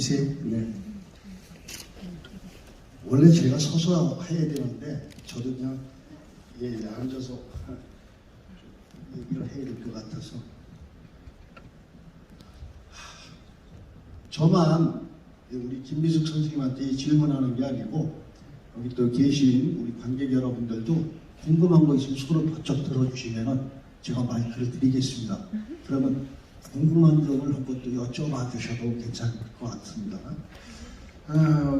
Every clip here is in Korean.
계세요? 네. 원래 제가 서서 해야 되는데 저도 그냥 앉아서 얘기를 해야 될 것 같아서 저만 우리 김미숙 선생님한테 질문하는 게 아니고 여기 또 계신 우리 관객 여러분들도 궁금한 거 있으면 손을 번쩍 들어주시면 제가 마이크를 드리겠습니다. 그러면 궁금한 점을 한번 또 여쭤봐 주셔도 괜찮을 것 같습니다.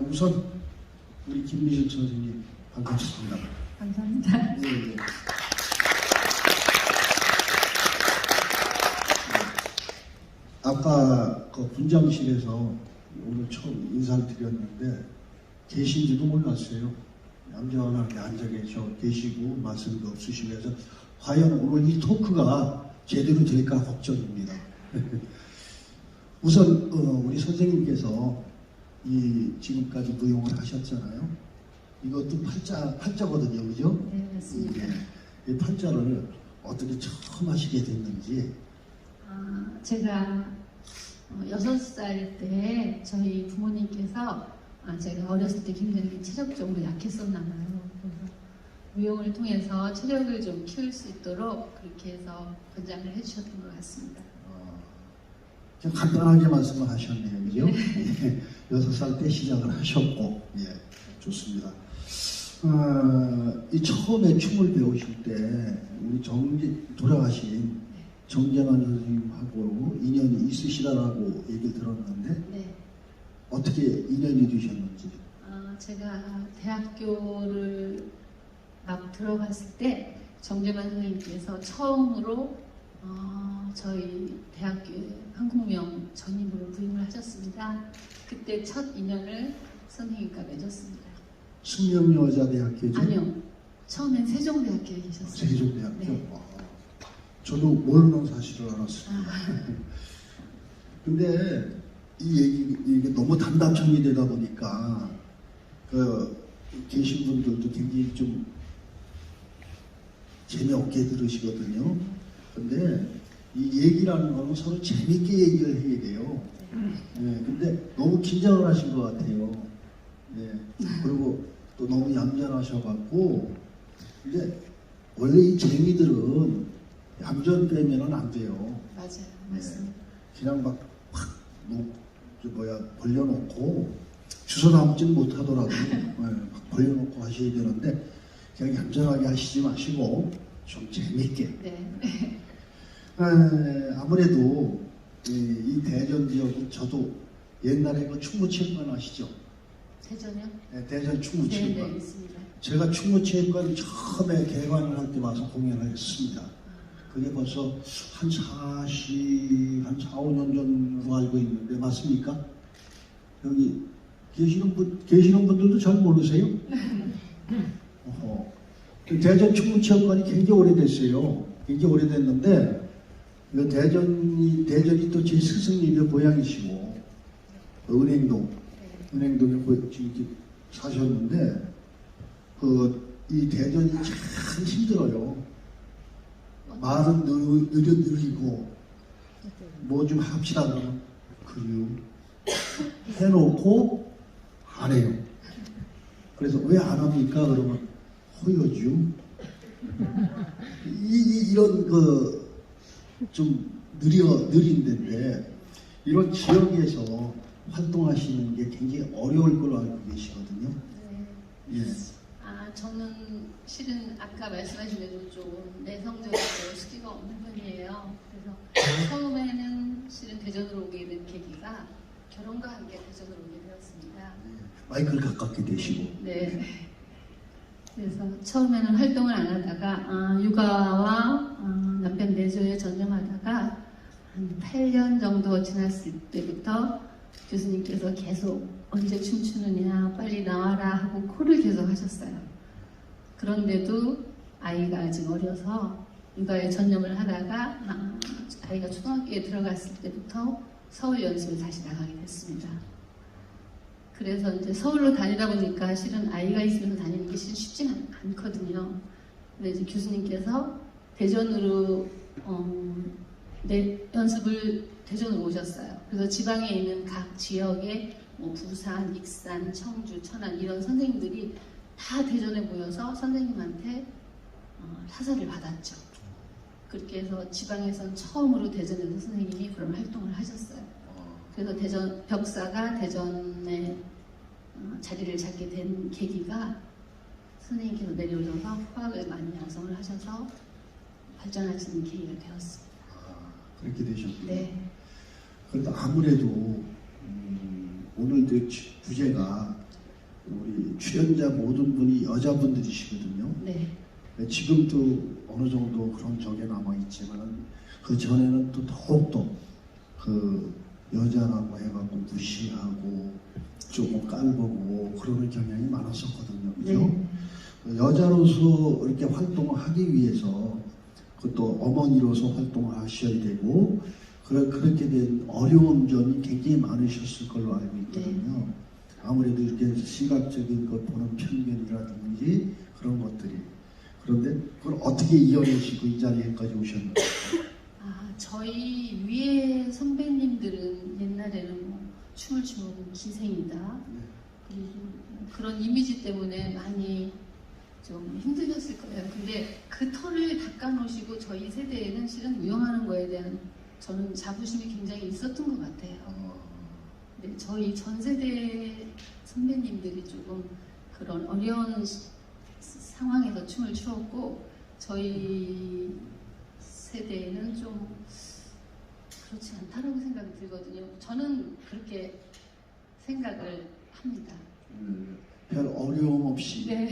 우선 우리 김미숙 선생님 반갑습니다. 감사합니다. 네. 아까 그 분장실에서 오늘 처음 인사를 드렸는데 계신지도 몰랐어요. 얌전하게 앉아 계시고 말씀도 없으시면서 과연 오늘 이 토크가 제대로 될까 걱정입니다. 우선 우리 선생님께서 이 지금까지 무용을 하셨잖아요. 이것도 팔자거든요, 그죠? 네, 맞습니다. 이 팔자를 어떻게 처음 하시게 됐는지. 제가 6살 때 저희 부모님께서 제가 어렸을 때 굉장히 체력적으로 약했었나 봐요. 그래서 무용을 통해서 체력을 좀 키울 수 있도록 그렇게 해서 권장을 해주셨던 것 같습니다. 좀 간단하게 말씀을 하셨네요, 그죠? 네. 6살 때 시작을 하셨고, 예, 좋습니다. 이 처음에 춤을 배우실 때 우리 돌아가신 정재만 선생님하고 인연이 있으시다라고 얘기를 들었는데 네. 어떻게 인연이 되셨는지. 제가 대학교를 막 들어갔을 때 정재만 선생님께서 처음으로 저희 대학교에 한국무용 전임으로 부임을 하셨습니다. 그때 첫 인연을 선생님과 맺었습니다. 숙명여자대학교죠? 아니요. 처음엔 세종대학교에 계셨어요. 세종대학교? 네. 저도 모르는 사실을 알았습니다. 근데 이게 너무 단답 정리되다 보니까 계신 분들도 굉장히 좀 재미없게 들으시거든요. 근데 이 얘기라는 거는 서로 재밌게 얘기를 해야 돼요. 네, 근데 너무 긴장을 하신 것 같아요. 네, 그리고 또 너무 얌전하셔갖고 이제 원래 이 재미들은 얌전 빼면은 안 돼요. 맞아요. 맞습니다. 그냥 막 벌려놓고 주워 담지는 못하더라도 막 벌려놓고 하셔야 되는데 그냥 얌전하게 하시지 마시고 좀 재밌게. 네. 아무래도 이 대전 지역은 저도 옛날에 그 충무체육관 아시죠? 대전이요? 네, 대전 충무체육관. 네, 있습니다. 제가 충무체육관 처음에 개관을 할 때 와서 공연을 했습니다. 그게 벌써 한 4, 5년 전으로 알고 있는데 맞습니까? 여기 계시는 분들도 잘 모르세요? 대전 충무체육관이 굉장히 오래됐어요. 굉장히 오래됐는데 대전이 또 제 스승님의 고향이시고 은행동에 이렇게 사셨는데 이 대전이 참 힘들어요. 말은 느리고 뭐 좀 합시다 그러면 그래요. 해놓고 안 해요. 그래서 왜 안 합니까? 그러면 호요죠. 이런 좀 느린 데인데 이런 지역에서 활동하시는 게 굉장히 어려울 걸로 알고 계시거든요. 네. 예. 저는 실은 아까 말씀하신 대로 좀 내성적이고 수기가 없는 편이에요. 그래서 처음에는 실은 대전으로 오게 된 계기가 결혼과 함께 대전으로 오게 되었습니다. 마이크를 가깝게 대시고. 네. 그래서 처음에는 활동을 안 하다가 육아와 남편 내조에 전념하다가 한 8년 정도 지났을 때부터 교수님께서 계속 언제 춤추느냐 빨리 나와라 하고 콜을 계속 하셨어요. 그런데도 아이가 아직 어려서 육아에 전념을 하다가 아이가 초등학교에 들어갔을 때부터 서울 연수를 다시 나가게 됐습니다. 그래서 이제 서울로 다니다 보니까 실은 아이가 있으면서 다니는 게 쉽지 않거든요. 근데 이제 교수님께서 대전으로 연습을 대전으로 오셨어요. 그래서 지방에 있는 각 지역에 뭐 부산, 익산, 청주, 천안 이런 선생님들이 다 대전에 모여서 선생님한테 사사를 받았죠. 그렇게 해서 지방에선 처음으로 대전에서 선생님이 그런 활동을 하셨어요. 그래서 대전 벽사가 대전에 자리를 잡게 된 계기가 선생님께서 내려오셔서 화학을 많이 양성을 하셔서 발전하시는 계기가 되었습니다. 그렇게 되셨군요. 네. 그래도 아무래도 오늘 그 주제가 우리 출연자 모든 분이 여자분들이시거든요. 네. 지금도 어느 정도 그런 적이 남아있지만 그 전에는 또 더욱더 그 여자라고 해갖고 무시하고 조금 깔보고 그러는 경향이 많았었거든요. 그죠? 네. 여자로서 이렇게 활동을 하기 위해서 그것도 어머니로서 활동을 하셔야 되고 그렇게 된 어려운 점이 굉장히 많으셨을 걸로 알고 있거든요. 아무래도 이렇게 시각적인 걸 보는 편견이라든지 그런 것들이. 그런데 그걸 어떻게 이겨내시고 이 자리에까지 오셨나요? 저희 위에 선배님들은 옛날에는 뭐 춤을 추는 기생이다. 그리고 그런 이미지 때문에 많이 좀 힘드셨을 거예요. 근데 그 털을 닦아놓으시고 저희 세대에는 실은 무용하는 거에 대한 저는 자부심이 굉장히 있었던 것 같아요. 근데 저희 전 세대 선배님들이 조금 그런 어려운 상황에서 춤을 추었고 저희 세대에는 좀 그렇지 않다라고 생각이 들거든요. 저는 그렇게 생각을 합니다. 별 어려움 없이. 네.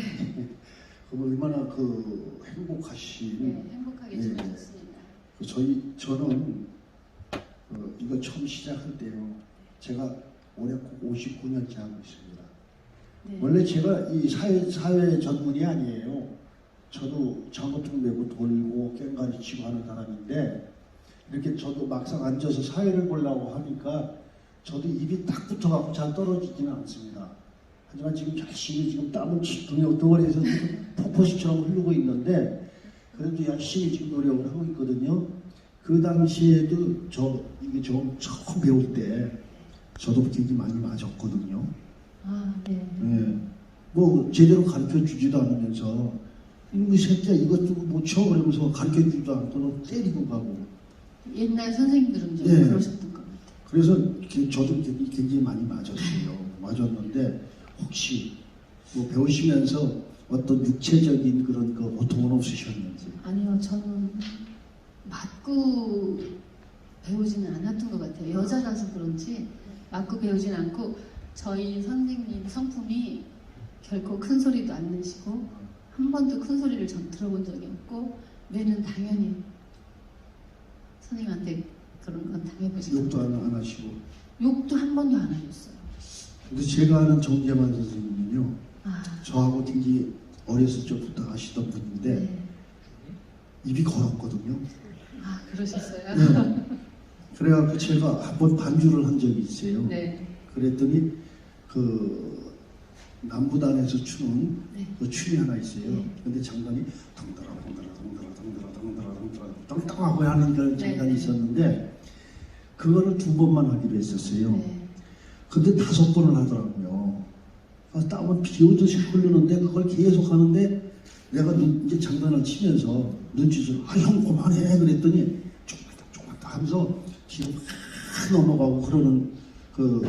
그럼 얼마나 그 행복하신. 네, 행복하게 지내셨습니다. 저는 이거 처음 시작할 때요. 제가 올해 59년째 하고 있습니다. 네. 원래 제가 이 사회 전문이 아니에요. 저도 장어통 메고 돌고 깽가리 치고 하는 사람인데 이렇게 저도 막상 앉아서 사회를 보려고 하니까 저도 입이 딱 붙어갖고 잘 떨어지지는 않습니다. 하지만 지금 열심히 지금 땀을 덩어리에서 폭포수처럼 흐르고 있는데 그래도 열심히 지금 노력을 하고 있거든요. 그 당시에도 이게 처음 배울 때 저도 굉장히 많이 맞았거든요. 네. 네. 뭐 제대로 가르쳐 주지도 않으면서 이 새끼야 이것 좀 못 쳐 그러면서 가르쳐 주지도 않고 때리고 가고. 옛날 선생님들은 좀 네. 그러셨던 것 같아요. 그래서 저도 굉장히 많이 맞았는데 혹시 뭐 배우시면서 어떤 육체적인 그런 그 고통은 없으셨는지? 아니요, 저는 맞고 배우지는 않았던 것 같아요. 여자라서 그런지 맞고 배우진 않고 저희 선생님 성품이 결코 큰 소리도 안 내시고 한 번도 큰 소리를 전 들어본 적이 없고 매는 당연히 선생님한테 그런 건 당해보시고 욕도 안 하시고. 욕도 한 번도 안 하셨어요. 근데 제가 아는 정재만 선생님은요. 아, 저하고 굉장히 어렸을 적부터 하시던 분인데 네. 입이 걸었거든요. 아, 그러셨어요? 네. 그래갖고 제가 한번 반주를 한 적이 있어요. 네. 그랬더니 그 남부단에서 추는 네. 그 춤이 하나 있어요. 네. 근데 장단이 땅땅하고 하는 그런 장단이 네. 있었는데 그거를 2번만 하기로 했었어요. 네. 근데 5번을 하더라고요. 땀은 비 오듯이 흐르는데 그걸 계속 하는데 내가 이제 장단을 치면서 눈치를 형 그만해 그랬더니 조금만 더 하면서 뒤로 막 넘어가고 그러는 그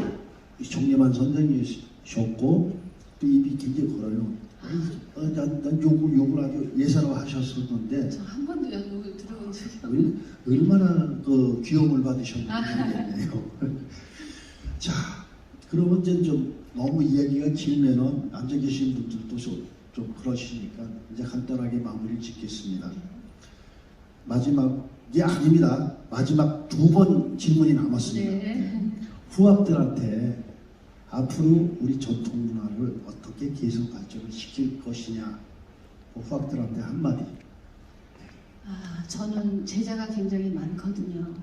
정예만 선생님이셨고 또 입이 굉장히 걸어요. 난 욕을 아주 예사로 하셨었는데 저 한 번도 욕을 들어본 적이 없어요. 얼마나 그 귀여움을 받으셨는지 모르겠네요. 자, 그러면 이제 좀 너무 이야기가 길면은 앉아 계신 분들도 좀 그러시니까 이제 간단하게 마무리를 짓겠습니다. 마지막이 아닙니다. 마지막 2번 질문이 남았습니다. 네. 후학들한테 앞으로 우리 전통 문화를 어떻게 계속 발전을 시킬 것이냐, 후학들한테 한마디. 저는 제자가 굉장히 많거든요.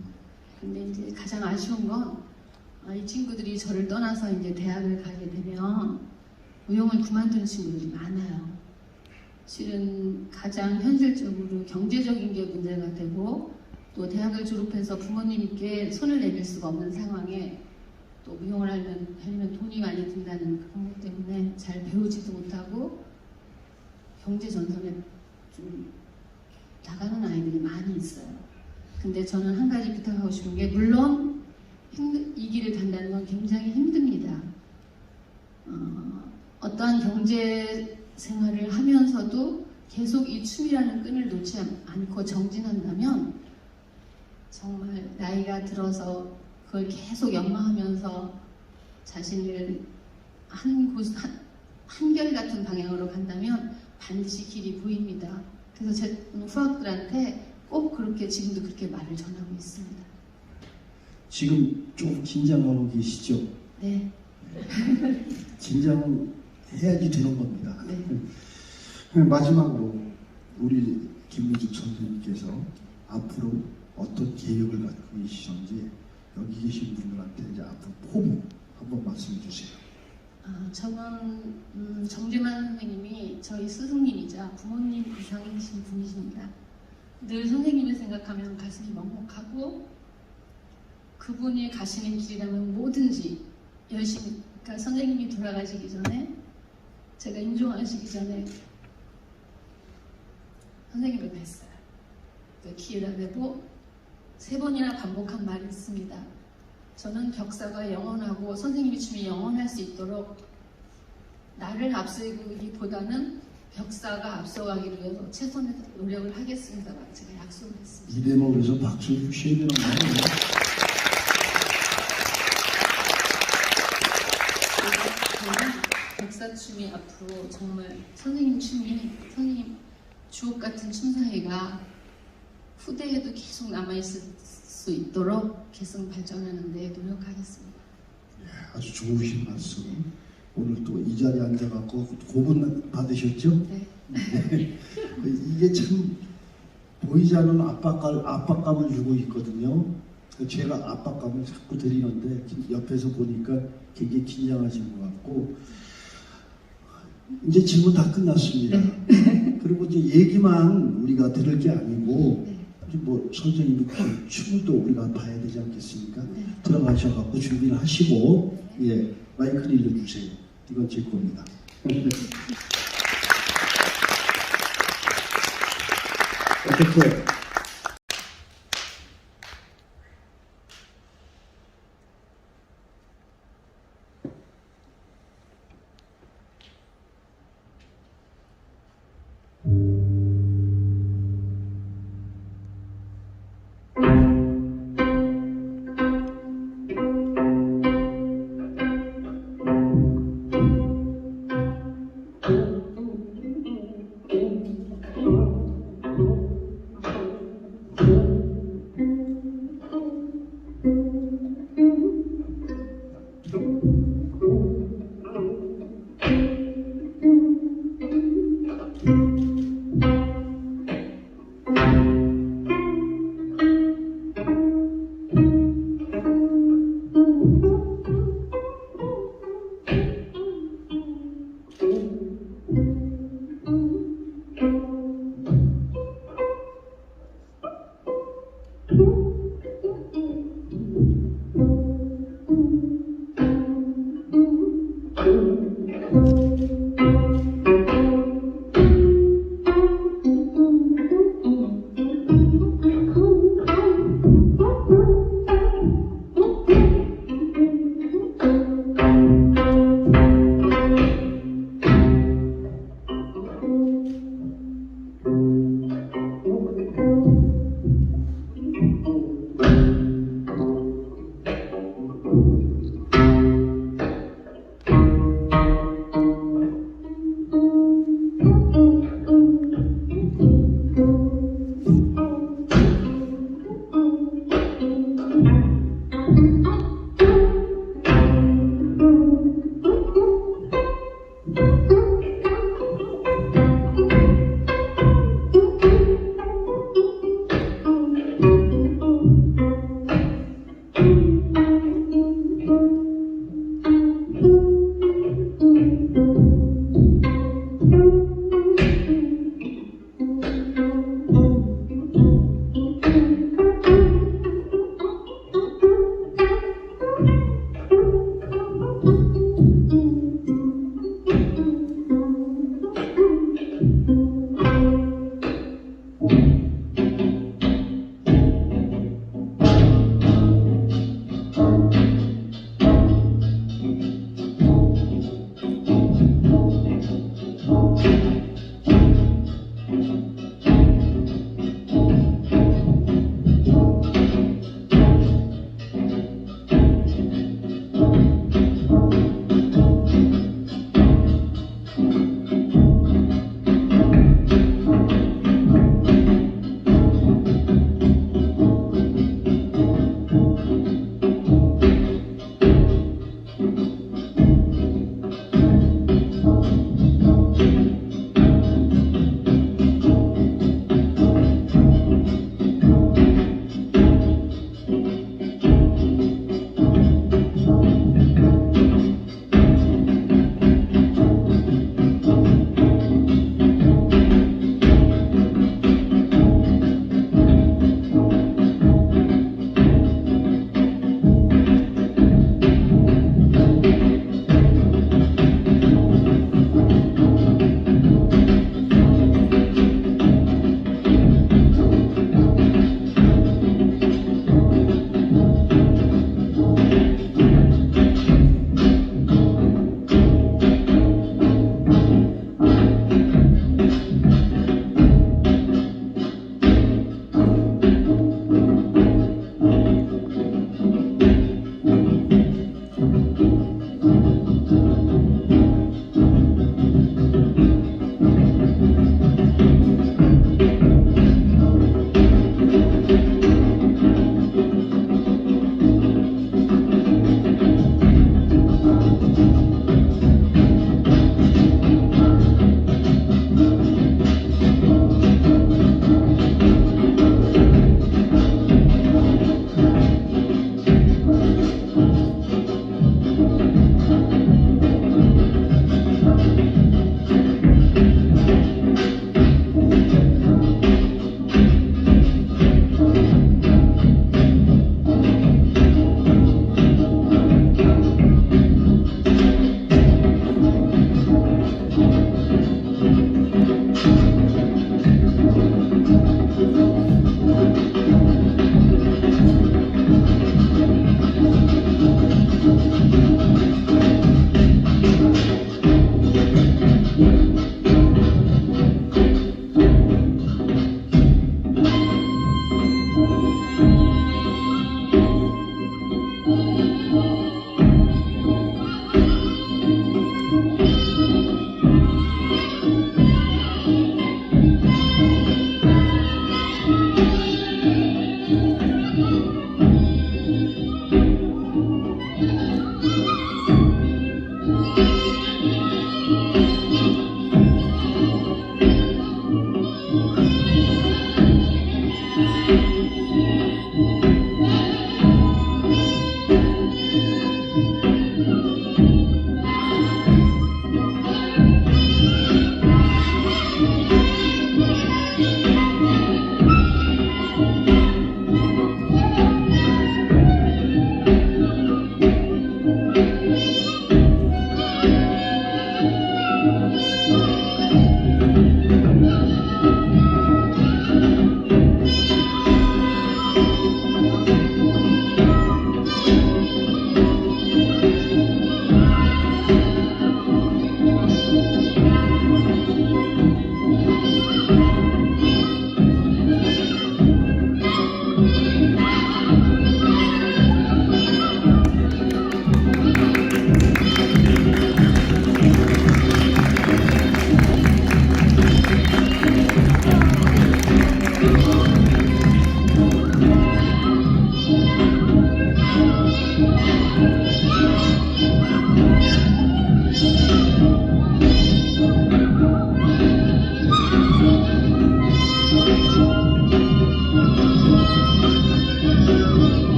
근데 이제 가장 아쉬운 건 이 친구들이 저를 떠나서 이제 대학을 가게 되면 무용을 그만두는 친구들이 많아요. 실은 가장 현실적으로 경제적인 게 문제가 되고 또 대학을 졸업해서 부모님께 손을 내밀 수가 없는 상황에 또 무용을 하려면 돈이 많이 든다는 그런 것 때문에 잘 배우지도 못하고 경제 전선에 좀 나가는 아이들이 많이 있어요. 근데 저는 한 가지 부탁하고 싶은 게, 물론 이 길을 간다는 건 굉장히 힘듭니다. 어떠한 경제 생활을 하면서도 계속 이 춤이라는 끈을 놓지 않고 정진한다면 정말 나이가 들어서 그걸 계속 연마하면서 자신을 한결같은 방향으로 간다면 반드시 길이 보입니다. 그래서 제 후학들한테 꼭 그렇게 지금도 그렇게 말을 전하고 있습니다. 지금 좀 긴장하고 계시죠? 네. 긴장해야지 되는 겁니다. 네. 마지막으로 우리 김미숙 선생님께서 앞으로 어떤 계획을 갖고 계시는지 여기 계신 분들한테 이제 앞으로 포부 한번 말씀해 주세요. 저는 정재만 선생님이 저희 스승님이자 부모님 이상이신 분이십니다. 늘 선생님을 생각하면 가슴이 먹먹하고, 그분이 가시는 길이라면 뭐든지 열심히, 그러니까 선생님이 돌아가시기 전에, 제가 임종하시기 전에 선생님을 뵀어요. 기회를 뵈고 3번이나 반복한 말이 있습니다. 저는 벽사가 영원하고 선생님의 춤이 영원할 수 있도록 나를 앞세우기보다는 벽사가 앞서가기 위해서 최선의 노력을 하겠습니다. 제가 약속을 했습니다. 이 대목에서 박수 주셔야 되는 거예요. 저는 벽사춤이 앞으로 정말 선생님 선생님 주옥 같은 춤사위가 후대에도 계속 남아있을 수 있도록 계속 발전하는 데 노력하겠습니다. 아주 좋으신 말씀. 오늘 또 이 자리에 앉아갖고 고분 받으셨죠? 네. 이게 참 보이지 않는 압박감을 주고 있거든요. 제가 압박감을 자꾸 드리는데 옆에서 보니까 굉장히 긴장하신 것 같고, 이제 질문 다 끝났습니다. 그리고 이제 얘기만 우리가 들을 게 아니고, 뭐 선생님이 춤을 또 우리가 봐야 되지 않겠습니까? 들어가셔갖고 준비를 하시고, 예, 마이크를 일러주세요. 이건 제 겁니다. 어떻게?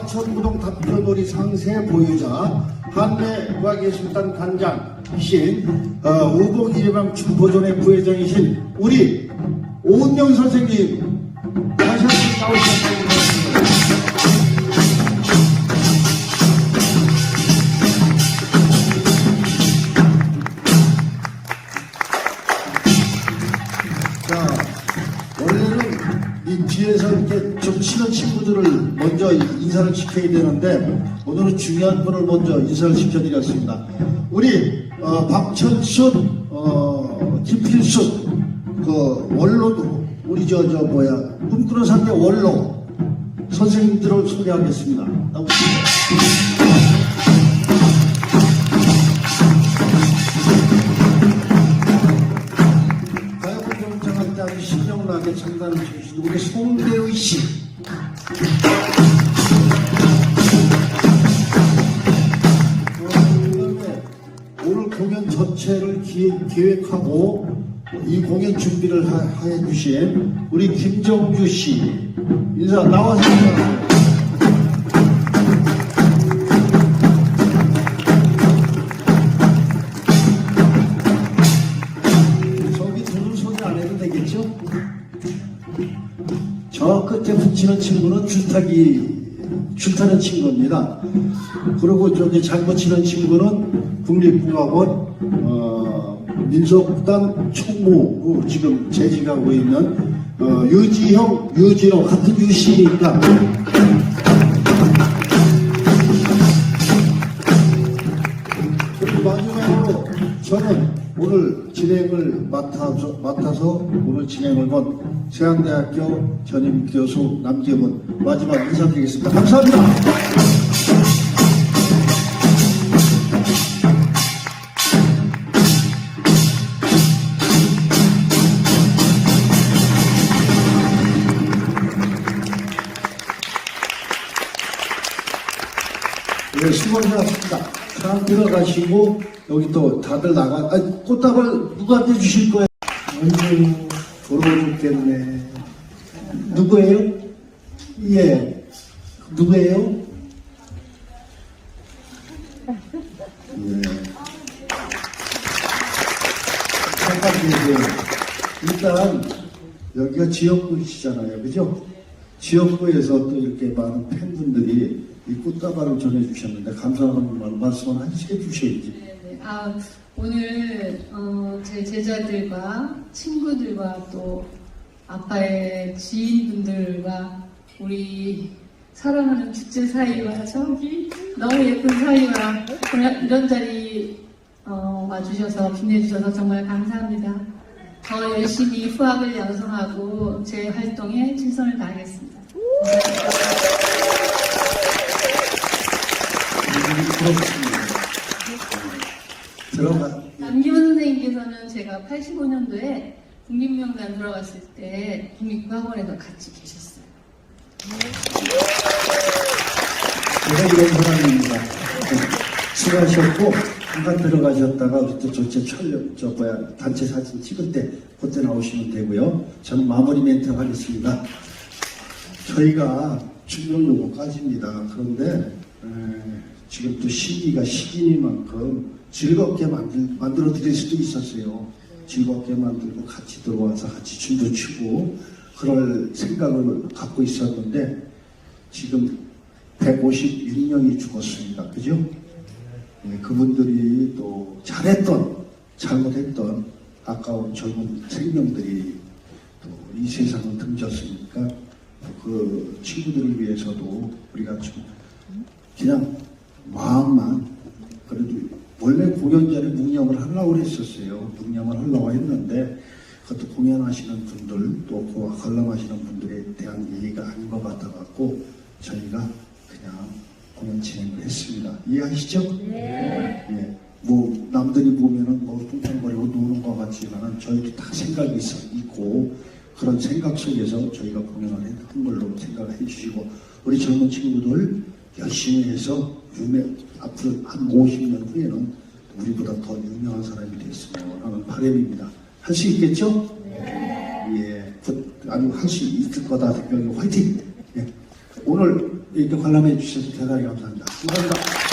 박천구동 답변놀이 상세 보유자 한매과예술단 단장이신 우봉이리방 춘보존의 부회장이신 우리 오은영 선생님 다시 한번 나오셨습니다. 자, 원래는 이 뒤에서 이렇게 좀 친한 친구들을 먼저 인사를 시켜야 되는데 오늘은 중요한 분을 먼저 인사를 시켜드렸습니다. 우리 박천숙, 김필숙, 그 원로도 우리 꿈꾸는 삶의 원로 선생님들을 소개하겠습니다. 나오십시오. 가요공연장할 때 아주 신명나게 장단을 쳐주신 우리 송대의 씨. 그다음에 오늘 공연 전체를 기획하고 이 공연 준비를 해주신 우리 김정주 씨. 인사 나와서 인사하세요. 저 끝에 붙이는 친구는 줄타는 친구입니다. 그리고 저기 잘 붙이는 친구는 국립국악원 민속단 총무 지금 재직하고 있는 유지형, 유진호 같은 유씨니까 그리고 마지막으로 저는 오늘 진행을 맡아서 오늘 진행을 본 세안대학교 전임 교수 남재문 마지막 인사드리겠습니다. 감사합니다. 네, 수고하셨습니다. 잘 들어가시고 여기 또 다들 꽃다발 누구한테 주실 거예요? 아이고, 부러워 죽겠네. 누구예요? 예. 누구예요? 예. 잠깐 계세요. 일단 여기가 지역구시잖아요. 그죠? 지역구에서 또 이렇게 많은 팬분들이 이 꽃다발을 전해주셨는데 감사하는 말씀을 하시게 주셔야지. 네. 오늘 제 제자들과 친구들과 또 아빠의 지인분들과 우리 사랑하는 축제 사이와 저기 너무 예쁜 사이와 이런 자리 와주셔서 빛내주셔서 정말 감사합니다. 더 열심히 후학을 양성하고 제 활동에 최선을 다하겠습니다. 남기훈 선생님께서는 제가 85년도에 국립명단 들어갔을 때 국립국악원에서 같이 계셨어요. 제가 이런 사람입니다. 수고하셨고 잠깐 들어가셨다가 그때 단체 사진 찍을 때 그때 나오시면 되고요. 저는 마무리 멘트 하겠습니다. 저희가 중요요거까지입니다. 그런데 지금 또 시기가 시기니만큼 즐겁게 만들어 드릴 수도 있었어요. 즐겁게 만들고 같이 들어와서 같이 춤도 추고 그럴 생각을 갖고 있었는데 지금 156명이 죽었습니다. 그죠? 네, 그분들이 또 잘못했던 아까운 젊은 생명들이 또 이 세상을 등졌으니까 그 친구들을 위해서도 우리가 좀 그냥 마음만 그래도 원래 공연 전에 묵념을 하려고 했었어요. 묵념을 하려고 했는데 그것도 공연하시는 분들 또 관람하시는 분들에 대한 얘기가 아닌 것 같아갖고 저희가 그냥 공연 진행을 했습니다. 이해하시죠? 네. 예. 뭐 남들이 보면은 뭐 뚱땅거리고 노는 것 같지만은 저희도 다 생각이 있고 그런 생각 속에서 저희가 공연을 한 걸로 생각을 해주시고 우리 젊은 친구들 열심히 해서 앞으로 한 50년 후에는 우리보다 더 유명한 사람이 됐으면 하는 바람입니다. 할 수 있겠죠? 네. 예. 아주 할 수 있을 거다 생각이 화이팅! 예. 오늘 이렇게 관람해 주셔서 대단히 감사합니다. 감사합니다.